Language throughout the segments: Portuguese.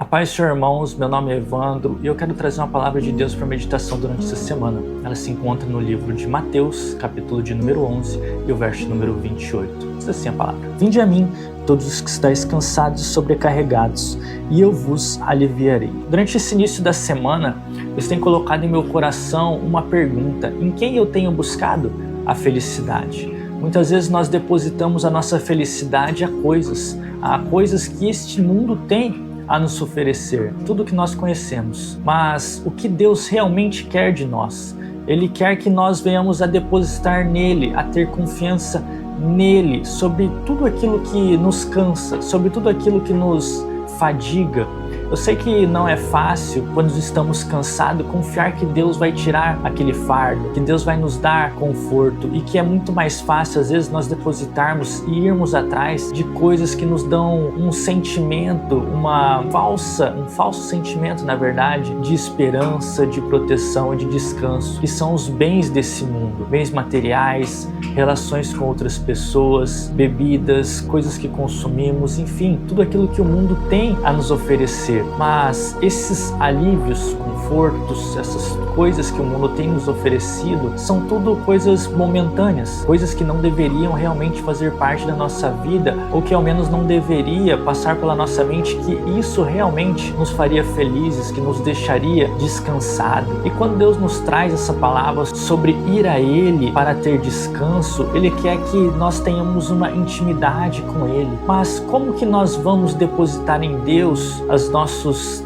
A paz, Senhor, irmãos, meu nome é Evandro e eu quero trazer uma palavra de Deus para meditação durante essa semana. Ela se encontra no livro de Mateus, capítulo de número 11 e o verso número 28. Diz assim a palavra: Vinde a mim, todos os que estáis cansados e sobrecarregados, e eu vos aliviarei. Durante esse início da semana, Deus tem colocado em meu coração uma pergunta: em quem eu tenho buscado a felicidade? Muitas vezes nós depositamos a nossa felicidade a coisas que este mundo tem a nos oferecer, tudo que nós conhecemos. Mas o que Deus realmente quer de nós? Ele quer que nós venhamos a depositar nele, a ter confiança nele, sobre tudo aquilo que nos cansa, sobre tudo aquilo que nos fadiga. Eu sei que não é fácil, quando estamos cansados, confiar que Deus vai tirar aquele fardo, que Deus vai nos dar conforto, e que é muito mais fácil, às vezes, nós depositarmos e irmos atrás de coisas que nos dão um sentimento, um falso sentimento, na verdade, de esperança, de proteção e de descanso, que são os bens desse mundo, bens materiais, relações com outras pessoas, bebidas, coisas que consumimos, enfim, tudo aquilo que o mundo tem a nos oferecer. Mas esses alívios, confortos, essas coisas que o mundo tem nos oferecido, são tudo coisas momentâneas, coisas que não deveriam realmente fazer parte da nossa vida, ou que ao menos não deveria passar pela nossa mente que isso realmente nos faria felizes, que nos deixaria descansados. E quando Deus nos traz essa palavra sobre ir a Ele para ter descanso, Ele quer que nós tenhamos uma intimidade com Ele. Mas como que nós vamos depositar em Deus as nossas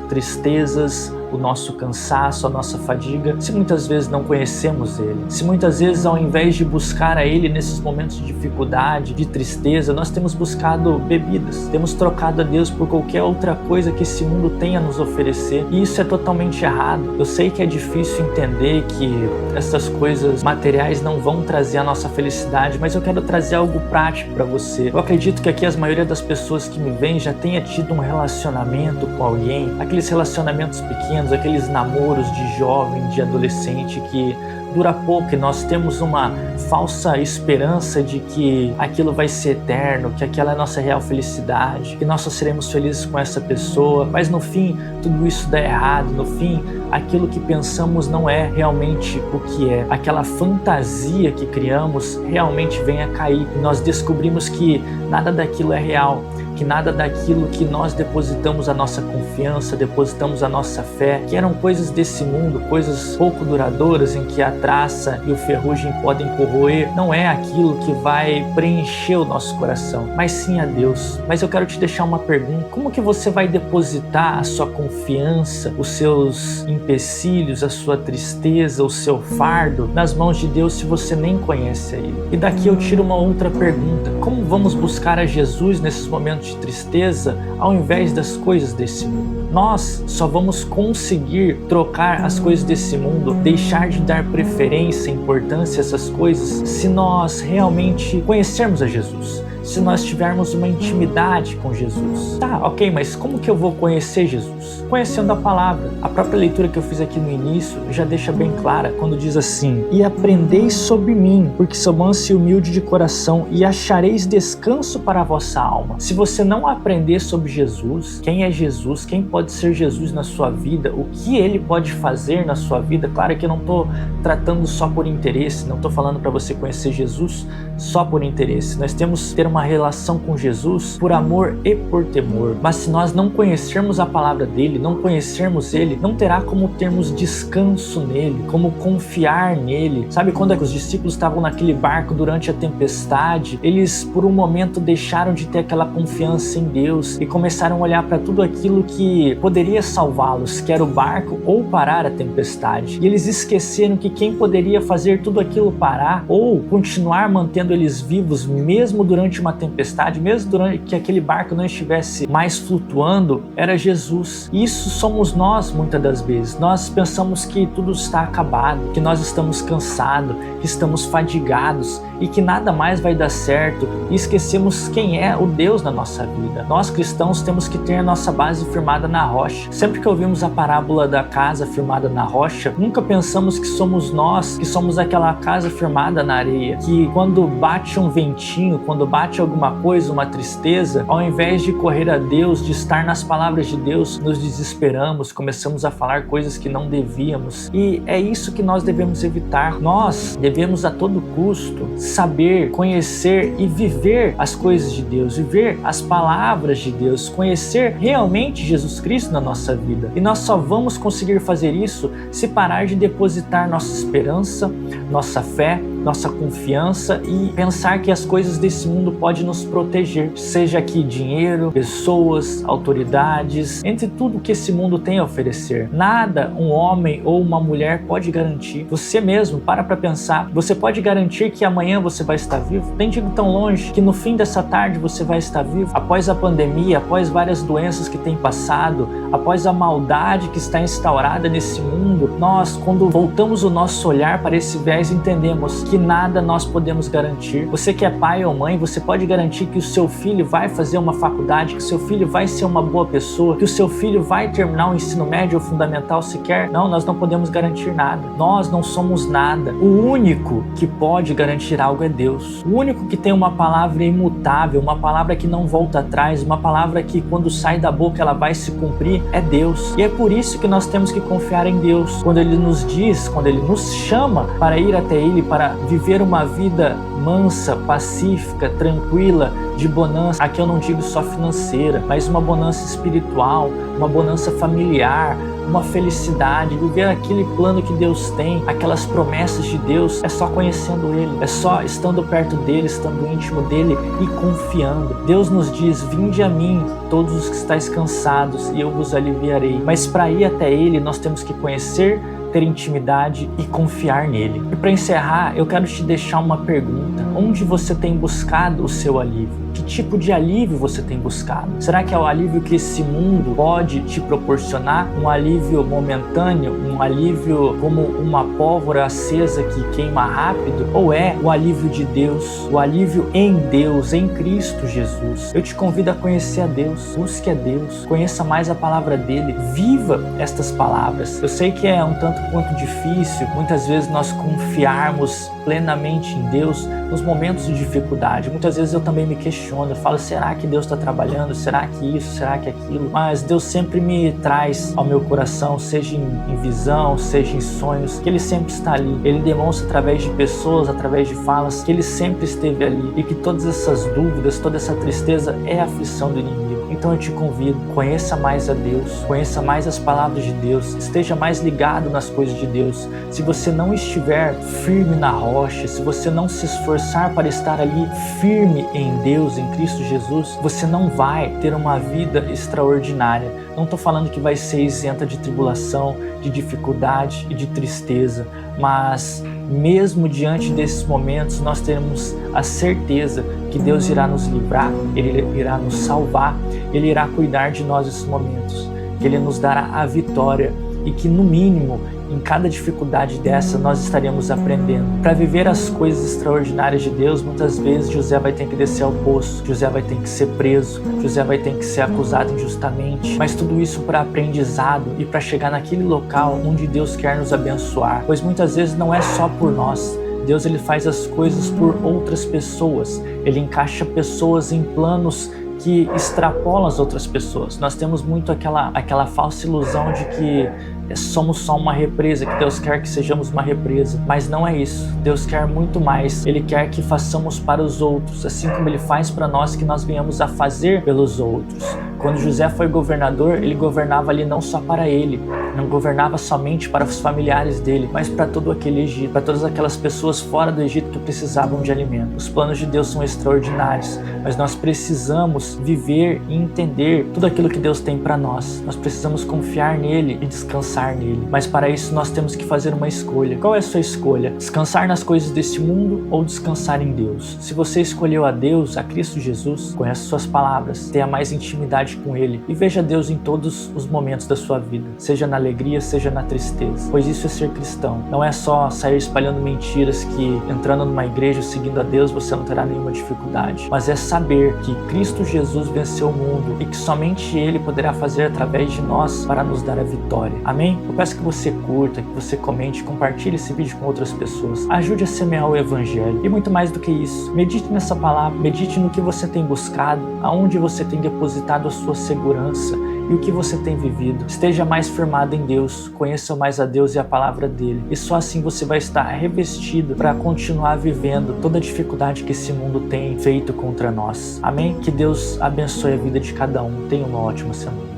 tristezas, o nosso cansaço, a nossa fadiga, se muitas vezes não conhecemos Ele? Se muitas vezes, ao invés de buscar a Ele nesses momentos de dificuldade, de tristeza, nós temos buscado bebidas, temos trocado a Deus por qualquer outra coisa que esse mundo tem a nos oferecer, e isso é totalmente errado. Eu sei que é difícil entender que essas coisas materiais não vão trazer a nossa felicidade, mas eu quero trazer algo prático para você. Eu acredito que aqui a maioria das pessoas que me veem já tenha tido um relacionamento com alguém, aqueles relacionamentos pequenos, aqueles namoros de jovem, de adolescente que dura pouco, e nós temos uma falsa esperança de que aquilo vai ser eterno, que aquela é a nossa real felicidade, que nós só seremos felizes com essa pessoa, mas no fim tudo isso dá errado. No fim, aquilo que pensamos não é realmente o que é. Aquela fantasia que criamos realmente vem a cair, e nós descobrimos que nada daquilo é real, que nada daquilo que nós depositamos a nossa confiança, depositamos a nossa fé, que eram coisas desse mundo, coisas pouco duradouras, em que a traça e o ferrugem podem corroer, não é aquilo que vai preencher o nosso coração, mas sim a Deus. Mas eu quero te deixar uma pergunta: como que você vai depositar a sua confiança, os seus empecilhos, a sua tristeza, o seu fardo nas mãos de Deus, se você nem conhece a Ele? E daqui eu tiro uma outra pergunta: como vamos buscar a Jesus nesses momentos de tristeza, ao invés das coisas desse mundo? Nós só vamos conseguir trocar as coisas desse mundo, deixar de dar preferência, importância a essas coisas, se nós realmente conhecermos a Jesus, se nós tivermos uma intimidade com Jesus. Tá, ok, mas como que eu vou conhecer Jesus? Conhecendo a palavra. A própria leitura que eu fiz aqui no início já deixa bem clara, quando diz assim: e aprendeis sobre mim, porque sou manso e humilde de coração, e achareis descanso para a vossa alma. Se você não aprender sobre Jesus, quem é Jesus, quem pode ser Jesus na sua vida, o que Ele pode fazer na sua vida, claro que eu não estou tratando só por interesse, não estou falando para você conhecer Jesus só por interesse. Nós temos que ter uma relação com Jesus por amor e por temor. Mas se nós não conhecermos a palavra dele, não conhecermos ele, não terá como termos descanso nele, como confiar nele. Sabe quando é que os discípulos estavam naquele barco durante a tempestade? Eles por um momento deixaram de ter aquela confiança em Deus e começaram a olhar para tudo aquilo que poderia salvá-los, que era o barco ou parar a tempestade. E eles esqueceram que quem poderia fazer tudo aquilo parar ou continuar mantendo eles vivos mesmo durante uma tempestade, mesmo durante que aquele barco não estivesse mais flutuando, era Jesus. E isso somos nós muitas das vezes. Nós pensamos que tudo está acabado, que nós estamos cansados, que estamos fadigados e que nada mais vai dar certo, e esquecemos quem é o Deus na nossa vida. Nós cristãos temos que ter a nossa base firmada na rocha. Sempre que ouvimos a parábola da casa firmada na rocha, nunca pensamos que somos nós, que somos aquela casa firmada na areia, que quando bate um ventinho, quando bate bate alguma coisa, uma tristeza, ao invés de correr a Deus, de estar nas palavras de Deus, nos desesperamos, começamos a falar coisas que não devíamos. E é isso que nós devemos evitar. Nós devemos a todo custo saber, conhecer e viver as coisas de Deus, viver as palavras de Deus, conhecer realmente Jesus Cristo na nossa vida. E nós só vamos conseguir fazer isso se parar de depositar nossa esperança, nossa fé, nossa confiança e pensar que as coisas desse mundo podem nos proteger, seja aqui dinheiro, pessoas, autoridades, entre tudo que esse mundo tem a oferecer. Nada um homem ou uma mulher pode garantir. Você mesmo, para pensar, você pode garantir que amanhã você vai estar vivo? Nem digo tão longe, que no fim dessa tarde você vai estar vivo? Após a pandemia, após várias doenças que têm passado, após a maldade que está instaurada nesse mundo, nós, quando voltamos o nosso olhar para esse viés, entendemos que nada nós podemos garantir. Você que é pai ou mãe, você pode garantir que o seu filho vai fazer uma faculdade, que o seu filho vai ser uma boa pessoa, que o seu filho vai terminar o ensino médio ou fundamental sequer? Não, nós não podemos garantir nada. Nós não somos nada. O único que pode garantir algo é Deus. O único que tem uma palavra imutável, uma palavra que não volta atrás, uma palavra que quando sai da boca ela vai se cumprir, é Deus. E é por isso que nós temos que confiar em Deus. Quando Ele nos diz, quando Ele nos chama para ir até Ele, para viver uma vida mansa, pacífica, tranquila, de bonança. Aqui eu não digo só financeira, mas uma bonança espiritual, uma bonança familiar, uma felicidade, viver aquele plano que Deus tem, aquelas promessas de Deus, é só conhecendo Ele, é só estando perto dEle, estando íntimo dEle e confiando. Deus nos diz: vinde a mim, todos os que estáis cansados, e eu vos aliviarei. Mas para ir até Ele, nós temos que conhecer, ter intimidade e confiar nele. E para encerrar, eu quero te deixar uma pergunta: onde você tem buscado o seu alívio? Que tipo de alívio você tem buscado? Será que é o alívio que esse mundo pode te proporcionar? Um alívio momentâneo? Um alívio como uma pólvora acesa que queima rápido? Ou é o alívio de Deus? O alívio em Deus, em Cristo Jesus? Eu te convido a conhecer a Deus. Busque a Deus. Conheça mais a palavra dele. Viva estas palavras. Eu sei que é um tanto quanto difícil, muitas vezes, nós confiarmos plenamente em Deus nos momentos de dificuldade. Muitas vezes eu também me questiono, eu falo: será que Deus está trabalhando? Será que isso? Será que aquilo? Mas Deus sempre me traz ao meu coração, seja em visão, seja em sonhos, que Ele sempre está ali. Ele demonstra através de pessoas, através de falas, que Ele sempre esteve ali e que todas essas dúvidas, toda essa tristeza é a aflição do inimigo. Então eu te convido, conheça mais a Deus, conheça mais as palavras de Deus, esteja mais ligado nas coisas de Deus. Se você não estiver firme na rocha, se você não se esforçar para estar ali firme em Deus, em Cristo Jesus, você não vai ter uma vida extraordinária. Não estou falando que vai ser isenta de tribulação, de dificuldade e de tristeza, mas mesmo diante desses momentos, nós teremos a certeza que Deus irá nos livrar, Ele irá nos salvar, Ele irá cuidar de nós nesses momentos, que Ele nos dará a vitória e que, no mínimo, em cada dificuldade dessa, nós estaremos aprendendo. Para viver as coisas extraordinárias de Deus, muitas vezes José vai ter que descer ao poço, José vai ter que ser preso, José vai ter que ser acusado injustamente, mas tudo isso para aprendizado e para chegar naquele local onde Deus quer nos abençoar, pois muitas vezes não é só por nós. Deus, Ele faz as coisas por outras pessoas, Ele encaixa pessoas em planos que extrapolam as outras pessoas. Nós temos muito aquela falsa ilusão de que somos só uma represa, que Deus quer que sejamos uma represa, mas não é isso. Deus quer muito mais. Ele quer que façamos para os outros, assim como Ele faz para nós, que nós venhamos a fazer pelos outros. Quando José foi governador, ele governava ali não só para ele, não governava somente para os familiares dele, mas para todo aquele Egito, para todas aquelas pessoas fora do Egito que precisavam de alimento. Os planos de Deus são extraordinários, mas nós precisamos viver e entender tudo aquilo que Deus tem para nós. Nós precisamos confiar nele e descansar nele, mas para isso nós temos que fazer uma escolha. Qual é a sua escolha? Descansar nas coisas desse mundo ou descansar em Deus? Se você escolheu a Deus, a Cristo Jesus, conheça suas palavras, tenha mais intimidade com Ele e veja Deus em todos os momentos da sua vida, seja na alegria, seja na tristeza, pois isso é ser cristão. Não é só sair espalhando mentiras que entrando numa igreja seguindo a Deus você não terá nenhuma dificuldade, mas é saber que Cristo Jesus venceu o mundo e que somente Ele poderá fazer através de nós para nos dar a vitória. Amém? Amém? Eu peço que você curta, que você comente, compartilhe esse vídeo com outras pessoas. Ajude a semear o Evangelho. E muito mais do que isso, medite nessa palavra, medite no que você tem buscado, aonde você tem depositado a sua segurança e o que você tem vivido. Esteja mais firmado em Deus, conheça mais a Deus e a palavra dele. E só assim você vai estar revestido para continuar vivendo toda a dificuldade que esse mundo tem feito contra nós. Amém? Que Deus abençoe a vida de cada um. Tenha uma ótima semana.